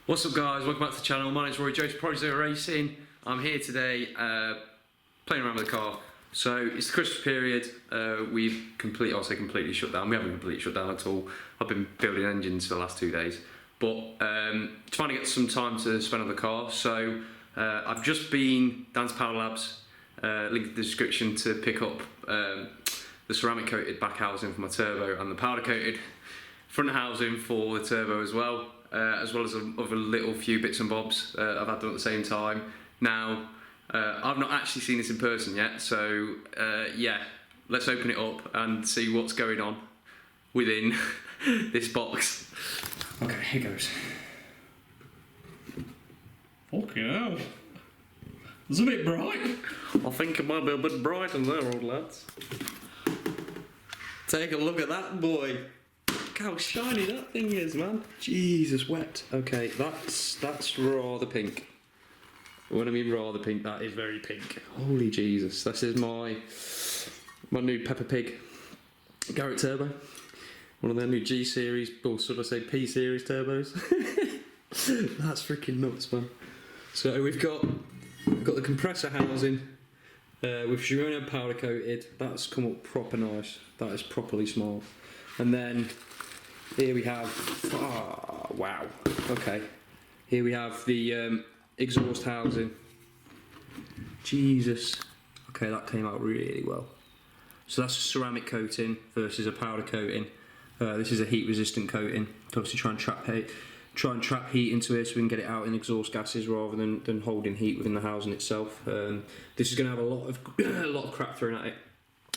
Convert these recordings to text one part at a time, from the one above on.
What's up guys, welcome back to the channel. My name's Roy Jones, Pro Zero Racing. I'm here today playing around with the car. So it's the Christmas period, we've completely shut down. We haven't completely shut down at all. I've been building engines for the last 2 days. But trying to get some time to spend on the car. So I've just been down to Power Labs, link in the description to pick up the ceramic coated back housing for my turbo and the powder coated front housing for the turbo as well as other little few bits and bobs I've had done at the same time. Now, I've not actually seen this in person yet, so yeah, let's open it up and see what's going on within this box. Okay, here goes. Fucking hell. It's a bit bright. I think it might be a bit bright in there, old lads. Take a look at that boy. Look how shiny that thing is, man. Jesus, wet. Okay, that's rather pink. When I mean rather pink, that is very pink. Holy Jesus, this is my new Peppa Pig Garrett Turbo. One of their new G series, or should I say P series turbos. That's freaking nuts, man. So we've got the compressor housing with Shimano powder coated. That's come up proper nice. That is properly small. And then here we have, oh, wow, okay. Here we have the exhaust housing. Jesus. Okay, that came out really well. So that's a ceramic coating versus a powder coating. This is a heat resistant coating to obviously try and trap heat into it so we can get it out in exhaust gases rather than holding heat within the housing itself. This is going to have a lot of crap thrown at it,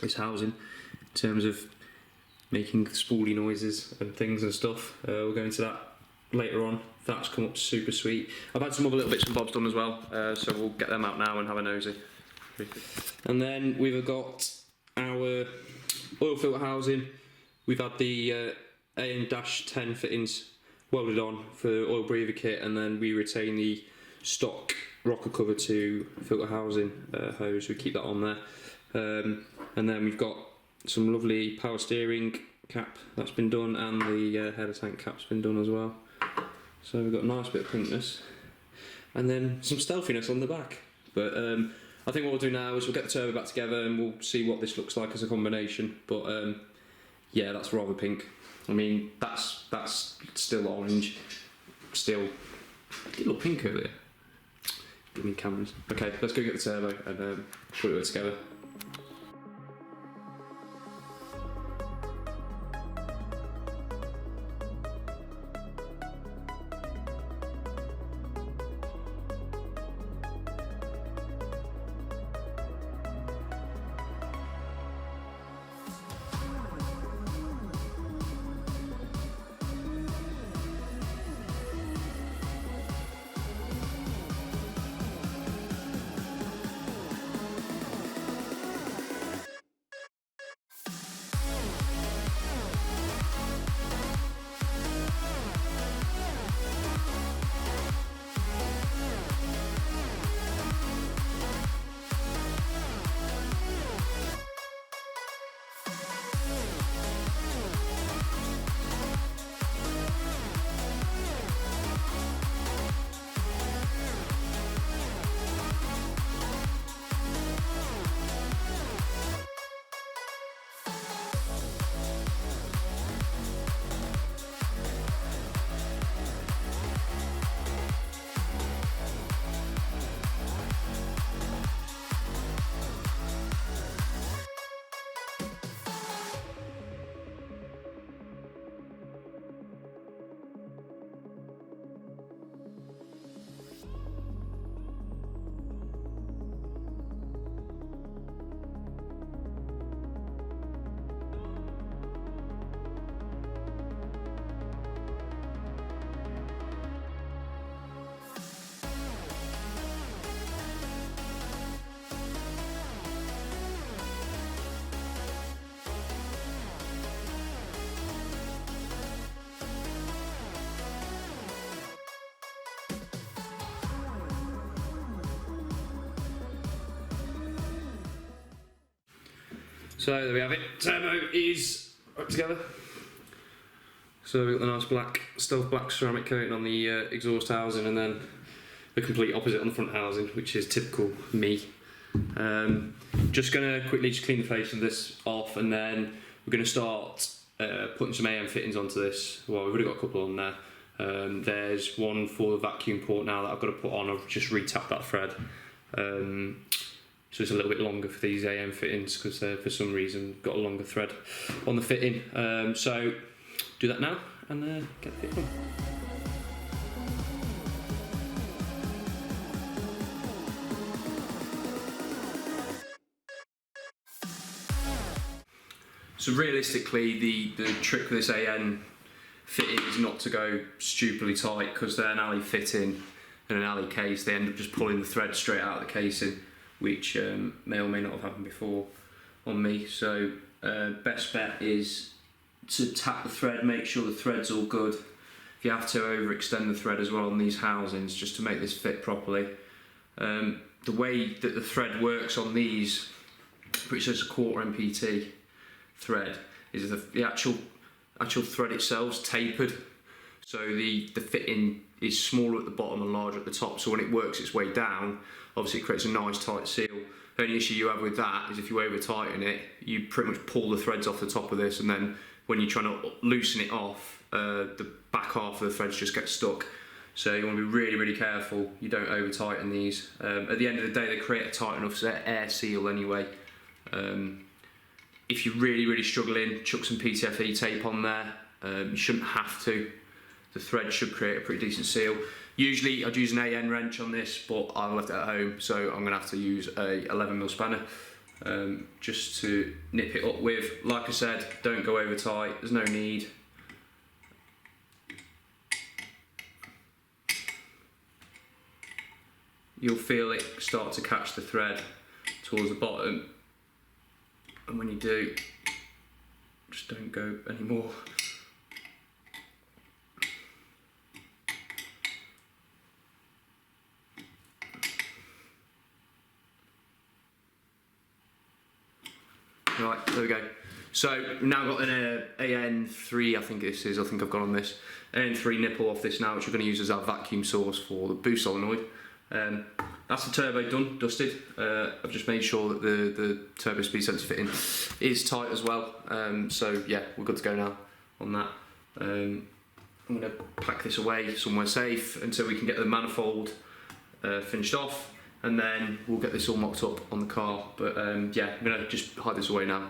this housing, in terms of making spoolie noises and things and stuff. We'll go into that later on. That's come up super sweet. I've had some other little bits and bobs done as well, so we'll get them out now and have a nosy. And then we've got our oil filter housing. We've had the AM-10 fittings welded on for oil breather kit, and then we retain the stock rocker cover to filter housing hose. We keep that on there. And then we've got some lovely power steering cap that's been done, and the header tank cap's been done as well. So we've got a nice bit of pinkness, and then some stealthiness on the back. But I think what we'll do now is we'll get the turbo back together and we'll see what this looks like as a combination. But yeah, that's rather pink. I mean, that's still orange, still a little pink over there. Give me cameras. Okay, let's go get the turbo and put it all together. So there we have it. Turbo is put together. So we've got the nice black, stealth black ceramic coating on the exhaust housing, and then the complete opposite on the front housing, which is typical me. Just going to quickly just clean the face of this off, and then we're going to start putting some AM fittings onto this. Well, we've already got a couple on there. There's one for the vacuum port now that I've got to put on. I've just re-tapped that thread. So it's a little bit longer for these AM fittings because for some reason got a longer thread on the fitting. So do that now and get the fit on. So realistically, the trick with this AN fitting is not to go stupidly tight, because they're an alley fitting and an alley case. They end up just pulling the thread straight out of the casing, which may or may not have happened before on me. So best bet is to tap the thread, make sure the thread's all good. If you have to, overextend the thread as well on these housings just to make this fit properly. The way that the thread works on these, which is a 1/4 MPT thread, is the actual thread itself is tapered, so the fitting is smaller at the bottom and larger at the top, so when it works its way down, obviously it creates a nice tight seal. The only issue you have with that is if you over tighten it, you pretty much pull the threads off the top of this, and then when you're trying to loosen it off, the back half of the threads just get stuck. So you want to be really, really careful you don't over tighten these. At the end of the day, they create a tight enough air seal anyway. If you're really, really struggling, chuck some PTFE tape on there. You shouldn't have to. The thread should create a pretty decent seal. Usually I'd use an AN wrench on this, but I've left it at home, so I'm going to have to use a 11mm spanner just to nip it up with. Like I said, don't go over tight, there's no need. You'll feel it start to catch the thread towards the bottom, and when you do, just don't go anymore. Right, there we go. So we've now got an AN3, I think this is, I think I've got on this. AN3 nipple off this now, which we're going to use as our vacuum source for the boost solenoid. That's the turbo done, dusted. I've just made sure that the turbo speed sensor fitting is tight as well. So yeah, we're good to go now on that. I'm going to pack this away somewhere safe until we can get the manifold finished off, and then we'll get this all mocked up on the car. But yeah, I'm going to just hide this away now.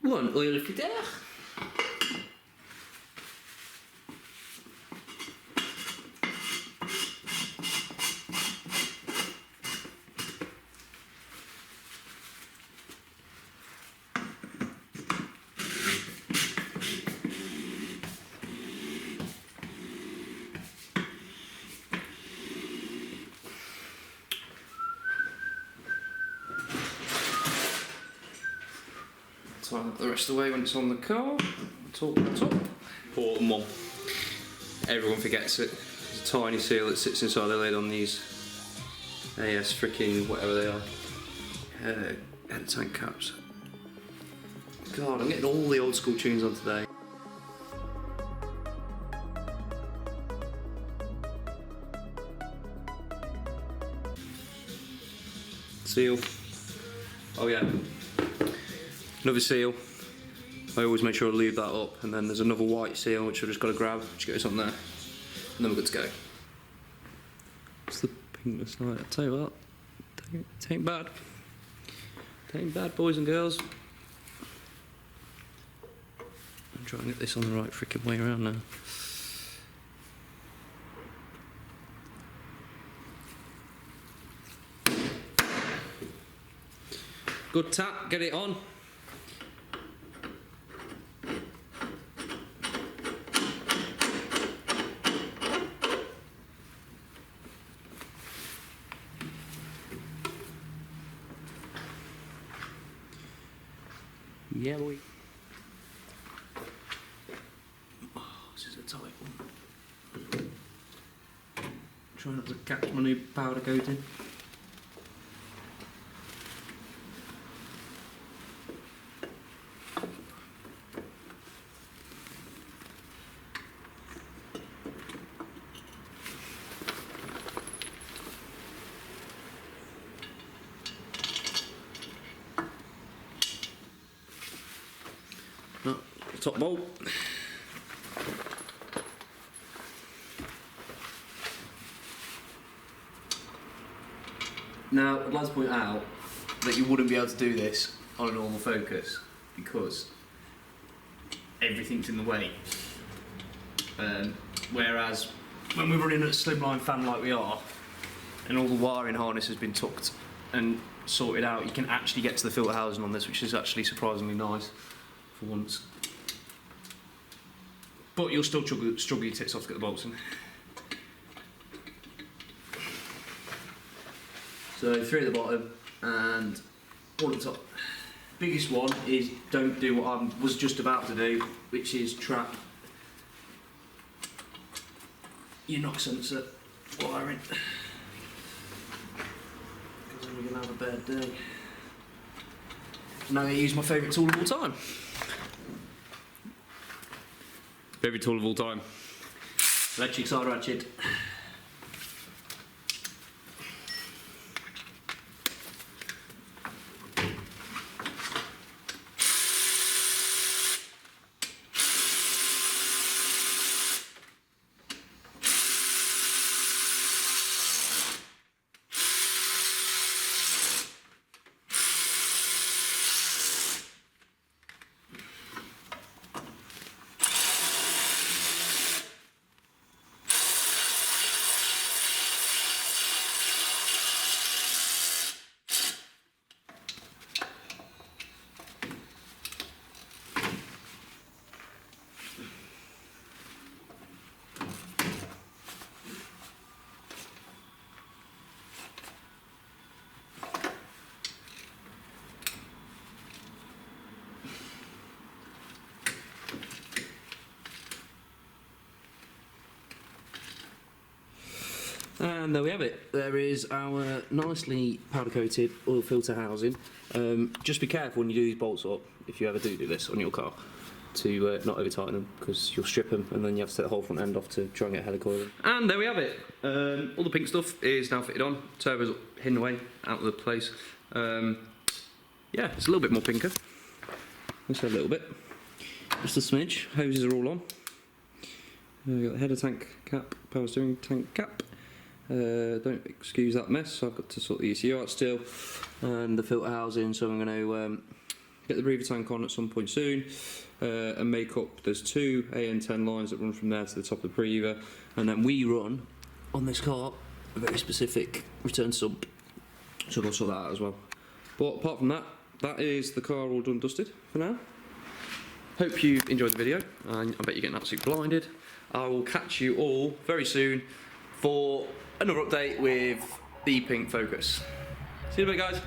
One oil filter. Tighten up the rest of the way when it's on the car. Top. Important one. Everyone forgets it. There's a tiny seal that sits inside the lid on these AS freaking whatever they are. Head tank caps. God, I'm getting all the old school tunes on today. Seal. Oh yeah. Another seal. I always make sure I leave that up, and then there's another white seal which I've just got to grab, which goes on there, and then we're good to go. It's the Paintless Night. I tell you what, it ain't bad. It ain't bad, boys and girls. Try and get this on the right freaking way around now. Good tap, get it on. Yeah, boy. Oh, this is a tight one. Try not to catch my new powder coating. Top bolt. Now, I'd like to point out that you wouldn't be able to do this on a normal Focus because everything's in the way. Whereas when we're running a slimline fan like we are, and all the wiring harness has been tucked and sorted out, you can actually get to the filter housing on this, which is actually surprisingly nice for once. But you'll still struggle your tits off to get the bolts in. So 3 at the bottom and 1 at the top. Biggest one is don't do what I was just about to do, which is trap your knock sensor wiring. Because then we're going to have a bad day. Now I use my favourite tool of all time. Favourite tool of all time. Electric side ratchet. And there we have it. There is our nicely powder coated oil filter housing. Just be careful when you do these bolts up, if you ever do this on your car, to not over tighten them, because you'll strip them and then you have to take the whole front end off to try and get helicoil. And there we have it. All the pink stuff is now fitted on. Turbo's hidden away out of the place. Yeah, it's a little bit more pinker. Just a little bit. Just a smidge. Hoses are all on. We've got the header tank cap, power steering tank cap. Don't excuse that mess, so I've got to sort the ECU out still, and the filter housing, so I'm going to get the breather tank on at some point soon, and make up, there's 2 AN10 lines that run from there to the top of the breather, and then we run, on this car, a very specific return sump, so I'll sort that out as well. But apart from that, that is the car all done dusted for now. Hope you enjoyed the video, and I bet you're getting absolutely blinded. I will catch you all very soon for another update with the pink Focus. See you in a bit, guys.